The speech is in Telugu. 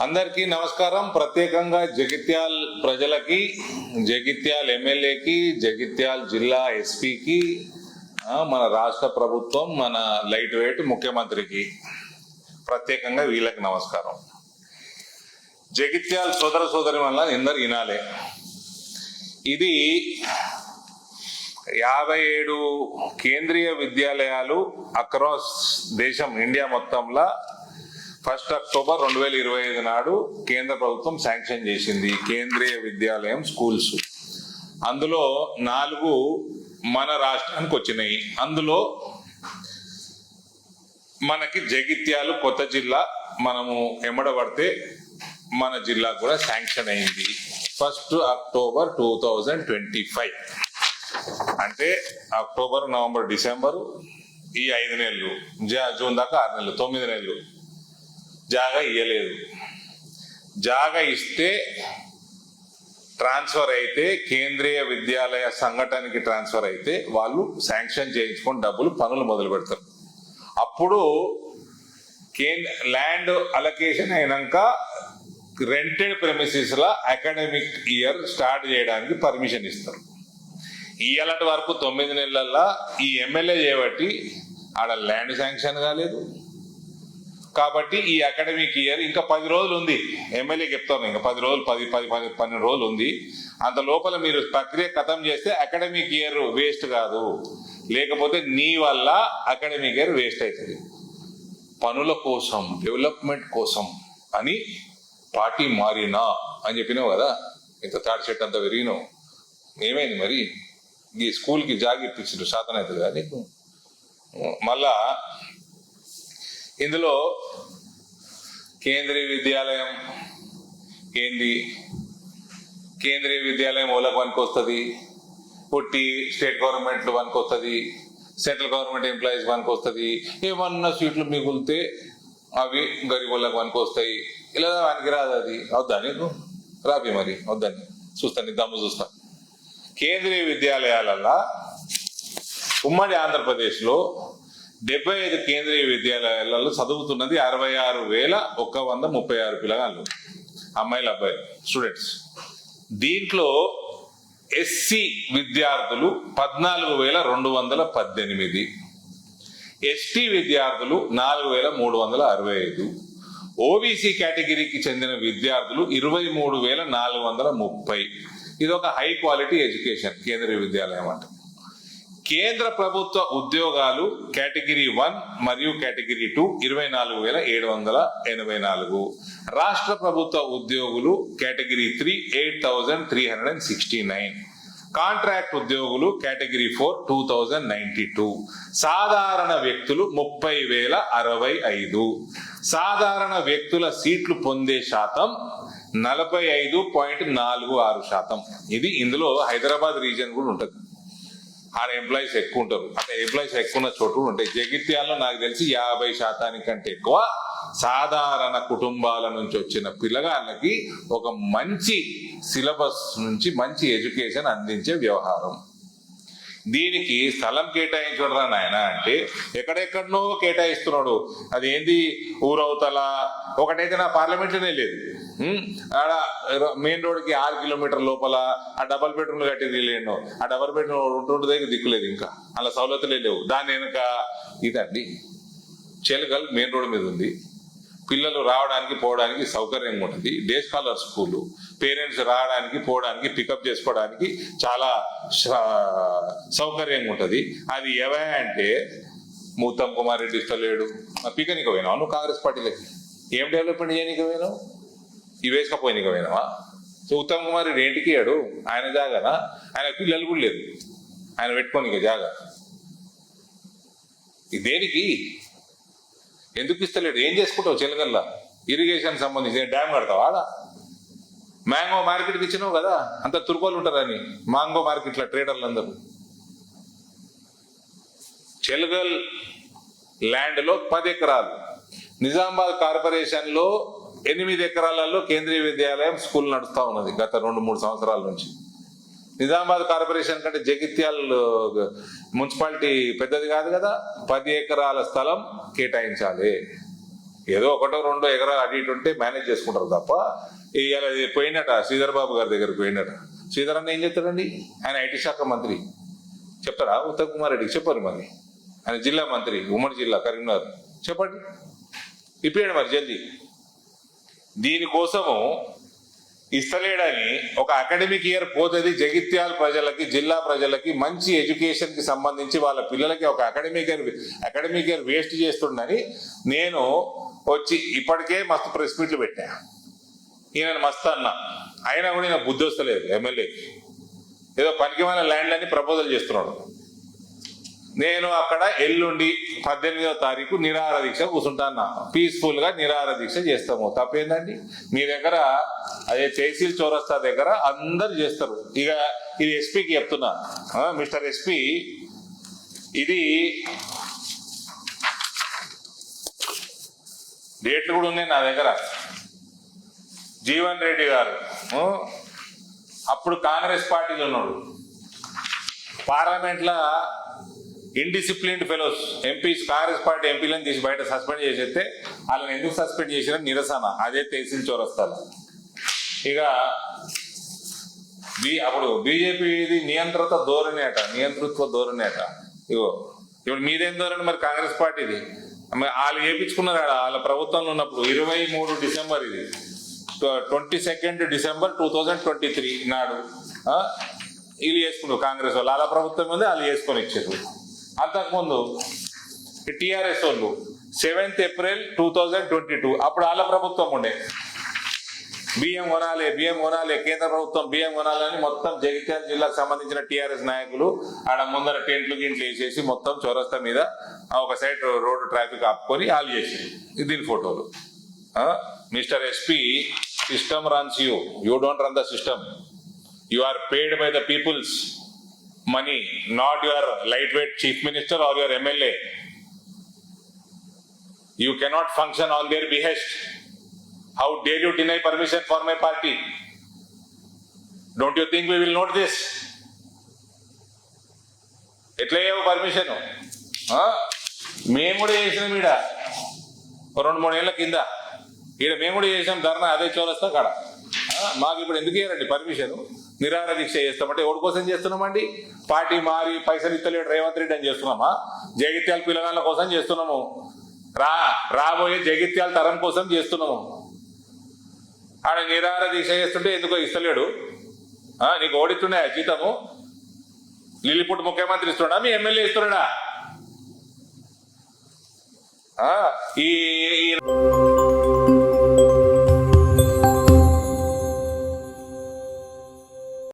అందరికీ నమస్కారం. ప్రత్యేకంగా జగిత్యాల్ ప్రజలకి, జగిత్యాల్ ఎమ్మెల్యేకి, జగిత్యాల్ జిల్లా ఎస్పీకి, మన రాష్ట్ర ప్రభుత్వం, మన లైట్ వెయిట్ ముఖ్యమంత్రికి ప్రత్యేకంగా వీళ్ళకి నమస్కారం. జగిత్యాల్ సోదర సోదరి వల్ల అందరు వినాలే. ఇది 57 కేంద్రీయ విద్యాలయాలు అక్రాస్ దేశం, ఇండియా మొత్తంలో 1 అక్టోబర్ 2025 నాడు కేంద్ర ప్రభుత్వం శాంక్షన్ చేసింది కేంద్రీయ విద్యాలయం స్కూల్స్. అందులో 4 మన రాష్ట్రానికి వచ్చినాయి. అందులో మనకి జగిత్యాలు కొత్త జిల్లా, మనము ఎమ్మడబడితే మన జిల్లా కూడా శాంక్షన్ అయింది 1 అక్టోబర్ 2025. అంటే అక్టోబర్, నవంబర్, డిసెంబర్ ఈ 5 నెలలు, జూన్ దాకా 6 నెలలు, 9 నెలలు జాగా ఇయ్యలేదు. జాగా ఇస్తే ట్రాన్స్ఫర్ అయితే, కేంద్రీయ విద్యాలయ సంఘటనకి ట్రాన్స్ఫర్ అయితే వాళ్ళు శాంక్షన్ చేయించుకొని డబ్బులు పనులు మొదలు పెడతారు. అప్పుడు ల్యాండ్ అలొకేషన్ అయినాక రెంటెడ్ ప్రెమిసెస్ లా అకాడమిక్ ఇయర్ స్టార్ట్ చేయడానికి పర్మిషన్ ఇస్తారు. ఇయ్యాలటి వరకు 9 నెలల్లో ఈ ఎమ్మెల్యే చేయబట్టి ఆడ ల్యాండ్ శాంక్షన్ కాలేదు. కాబట్టి ఈ అకాడమిక్ ఇయర్ ఇంకా 10 రోజులు ఉంది. ఎమ్మెల్యే చెప్తాను, ఇంకా 10 రోజులు, 12 రోజులు ఉంది. అంత లోపల మీరు ప్రక్రియ ఖతం చేస్తే అకాడమిక్ ఇయర్ వేస్ట్ కాదు, లేకపోతే నీ వల్ల అకాడమిక్ ఇయర్ వేస్ట్ అవుతుంది. పనుల కోసం, డెవలప్మెంట్ కోసం అని పార్టీ మారినా అని చెప్పినావు కదా. ఇంత తాడి చెట్టు అంత విరిగినావు, ఏమైంది మరి? ఈ స్కూల్కి జాగిప్పించారు, శాతం అవుతుంది కదా నీకు. మళ్ళా ఇందులో కేంద్రీయ విద్యాలయం ఏంది? కేంద్రీయ విద్యాలయం ఓలకు వనికి వస్తుంది, పుట్టి స్టేట్ గవర్నమెంట్లు వనికి వస్తుంది, సెంట్రల్ గవర్నమెంట్ ఎంప్లాయీస్ వనికి వస్తుంది. ఏమన్నా సీట్లు మిగులితే అవి గరీబులకు వనికి వస్తాయి. ఇలా వానికి రాదు. అది వద్దా నీకు? రాబి మరి వద్దని చూస్తాను, నీ దమ్ము చూస్తా. కేంద్రీయ విద్యాలయాలల్లో ఉమ్మడి ఆంధ్రప్రదేశ్లో 75 కేంద్రీయ విద్యాలయాలలో చదువుతున్నది 66,136 పిల్లగాళ్ళు, అమ్మాయిలు, అబ్బాయిలు, స్టూడెంట్స్. దీంట్లో ఎస్సీ విద్యార్థులు 14,218, ఎస్టీ విద్యార్థులు 4,365, ఓబీసీ కేటగిరీకి చెందిన విద్యార్థులు 23,430. ఇది ఒక హై క్వాలిటీ ఎడ్యుకేషన్ కేంద్రీయ విద్యాలయం అంటే. కేంద్ర ప్రభుత్వ ఉద్యోగాలు కేటగిరీ 1 మరియు కేటగిరీ 2 24,784. రాష్ట్ర ప్రభుత్వ ఉద్యోగులు కేటగిరీ 3 8,369. కాంట్రాక్ట్ ఉద్యోగులు కేటగిరీ 4 2,092. సాధారణ వ్యక్తులు 30,065. సాధారణ వ్యక్తుల సీట్లు పొందే శాతం 45.46%. ఇది ఇందులో హైదరాబాద్ రీజియన్ కూడా ఉంటుంది. ఆడ ఎంప్లాయీస్ ఎక్కువ ఉంటారు. అంటే ఎంప్లాయీస్ ఎక్కువ ఉన్న చోటు ఉంటాయి. జగిత్యాలలో నాకు తెలిసి 50% కంటే ఎక్కువ సాధారణ కుటుంబాల నుంచి వచ్చిన పిల్లగాళ్ళకి ఒక మంచి సిలబస్ నుంచి మంచి ఎడ్యుకేషన్ అందించే వ్యవహారం. దీనికి స్థలం కేటాయించడరా నాయన అంటే ఎక్కడెక్కడనో కేటాయిస్తున్నాడు. అది ఏంది? ఊరవతల ఒకటైతే నా పార్లమెంట్లోనే లేదు. ఆడ మెయిన్ రోడ్కి 6 కిలోమీటర్ లోపల ఆ డబల్ బెడ్రూమ్లు కట్టేది లేను. ఆ డబల్ బెడ్రూమ్ ఉంటుండే దగ్గర దిక్కులేదు, ఇంకా అలా సౌలతులే లేవు. దాని వెనుక ఇదండి చెలగల్ మెయిన్ రోడ్ మీద ఉంది. పిల్లలు రావడానికి పోవడానికి సౌకర్యంగా ఉంటుంది. డే స్కాలర్ స్కూలు, పేరెంట్స్ రావడానికి పోవడానికి పికప్ చేసుకోవడానికి చాలా సౌకర్యంగా ఉంటుంది. అది అంటే ఉత్తమ్ కుమార్ రెడ్డి ఇస్తలేడు. పికనిక పోయినావు నువ్వు కాంగ్రెస్ పార్టీలకి? ఏం డెవలప్మెంట్ చేయనీకి పోయినావు? ఈ వేసుకపోయినీకి పోయినావా? సో ఉత్తమ్ కుమార్ రెడ్డి ఏంటికి ఇయ్యాడు? ఆయన జాగానా? ఆయన పిల్లలు కూడా లేదు ఆయన పెట్టుకోనిక జాగా. దేనికి? ఎందుకు ఇస్తలేడు? ఏం చేసుకుంటావు? చెలగల్లా ఇరిగేషన్ సంబంధించి డ్యామ్ కడతావా? ఆడ మ్యాంగో మార్కెట్కి ఇచ్చినావు కదా, అంత తుర్కోలు ఉంటారని మ్యాంగో మార్కెట్ల ట్రేడర్లు అందరూ. చెలగల్ ల్యాండ్ లో 10 ఎకరాలు, నిజామాబాద్ కార్పొరేషన్ లో 8 ఎకరాలలో కేంద్రీయ విద్యాలయం స్కూల్ నడుస్తా ఉన్నది గత 2-3 సంవత్సరాల నుంచి. నిజామాబాద్ కార్పొరేషన్ కంటే జగిత్యాల్ మున్సిపాలిటీ పెద్దది కాదు కదా. 10 ఎకరాల స్థలం కేటాయించాలి. ఏదో ఒకటో రెండో ఎకరాలు అటు ఇటు ఉంటే మేనేజ్ చేసుకుంటారు తప్ప ఇలా పోయినట శ్రీధర్ బాబు గారి దగ్గరికి పోయినట. శ్రీధర్ అన్న ఏం చెప్తాడండి? ఆయన ఐటీ శాఖ మంత్రి. చెప్తారా ఉత్తమ్ కుమార్ రెడ్డికి? చెప్పారు. మరి ఆయన జిల్లా మంత్రి, ఉమ్మడి జిల్లా కరీంనగర్. చెప్పండి, ఇప్పేయండి మరి జల్దీ. దీనికోసము ఇస్తలేడని ఒక అకాడమిక్ ఇయర్ పోతుంది. జగిత్యాల ప్రజలకి, జిల్లా ప్రజలకి మంచి ఎడ్యుకేషన్ కి సంబంధించి వాళ్ళ పిల్లలకి ఒక అకాడమిక్ ఇయర్ వేస్ట్ చేస్తుండని నేను వచ్చి ఇప్పటికే మస్తు ప్రెస్ మీట్లు పెట్టా. ఈయన మస్తు అన్న, అయినా కూడా ఈయన బుద్ధి వస్తలేదు. ఎమ్మెల్యేకి ఏదో పనికిమైన ల్యాండ్లని ప్రపోజల్ చేస్తున్నాడు. నేను అక్కడ ఎల్లుండి 18వ తారీఖు నిరాహార దీక్ష కూర్చుంటాను. పీస్ఫుల్ గా నిరాహార దీక్ష చేస్తాము. తప్పేందండి? మీ దగ్గర అదే తహసీల్ చౌరస్తా దగ్గర అందరు చేస్తారు. ఇక ఇది ఎస్పీకి చెప్తున్నా, మిస్టర్ ఎస్పీ, ఇది డేట్లు కూడా ఉన్నాయి నా దగ్గర. జీవన్ రెడ్డి గారు అప్పుడు కాంగ్రెస్ పార్టీలో ఉన్నాడు. పార్లమెంట్ లా indisciplined fellows MPs, Congress party ఎంపీలను తీసి బయట సస్పెండ్ చేసేస్తే వాళ్ళని ఎందుకు సస్పెండ్ చేసినా నిరసన అదే తహసీల్ చౌరస్తాలో. ఇక అప్పుడు బీజేపీ నియంత్రిత ధోరణి అట. ఇగో ఇప్పుడు మీదేం ధోరణి మరి? కాంగ్రెస్ పార్టీది. వాళ్ళు చేయించుకున్నారు వాళ్ళ ప్రభుత్వంలో ఉన్నప్పుడు 23 డిసెంబర్, ఇది 22 డిసెంబర్ 2023 నాడు వీళ్ళు చేసుకున్నారు. కాంగ్రెస్ వాళ్ళు వాళ్ళ ప్రభుత్వం మీద వాళ్ళు చేసుకొని ఇచ్చారు. అంతకుముందు టిఆర్ఎస్ వాళ్ళు 7th ఏప్రిల్ 2022 అప్పుడు వాళ్ళ ప్రభుత్వం ఉండే. బియ్యం కొనాలి, కేంద్ర ప్రభుత్వం బియ్యం కొనాలని మొత్తం జగిత్యాల జిల్లాకు సంబంధించిన టిఆర్ఎస్ నాయకులు ఆడ ముందర టెంట్లు వేసేసి మొత్తం చౌరస్తా మీద ఒక సైడ్ రోడ్డు ట్రాఫిక్ ఆపుకొని వాళ్ళు చేసారు. దీని ఫోటోలు. Mister SP, system runs you don't run the system. You are paid by the people's money, not your lightweight chief minister or your MLA. You cannot function on their behest. How dare you deny permission for my party? Don't you think we will note this? ఎట్లా పర్మిషన్ మేము కూడా చేసినాం. ఈడ 2-3 ఏళ్ల కింద ఈడ మేము కూడా చేసినాం ధర్నా అదే చౌరస్తా కాడ. మాకు ఇప్పుడు ఎందుకు ఇయ్యారండి పర్మిషన్? నిరాహార దీక్ష చేస్తామంటే ఎవరి కోసం చేస్తున్నామండి? పార్టీ మారి పైసలు ఇస్తలేడు రేవంత్ రెడ్డి అని చేస్తున్నామా? జగిత్యాల పిల్లగాళ్ళ కోసం చేస్తున్నాము. రాబోయే జగిత్యాల తరం కోసం చేస్తున్నాము. ఆడ నిరాహార దీక్ష చేస్తుంటే ఎందుకో ఇస్తలేడు. నీకు ఓడిస్తుండే జీతము? లిల్లిపుట్ ముఖ్యమంత్రి ఇస్తున్నాడా? మీ ఎమ్మెల్యే ఇస్తున్నాడా? ఈ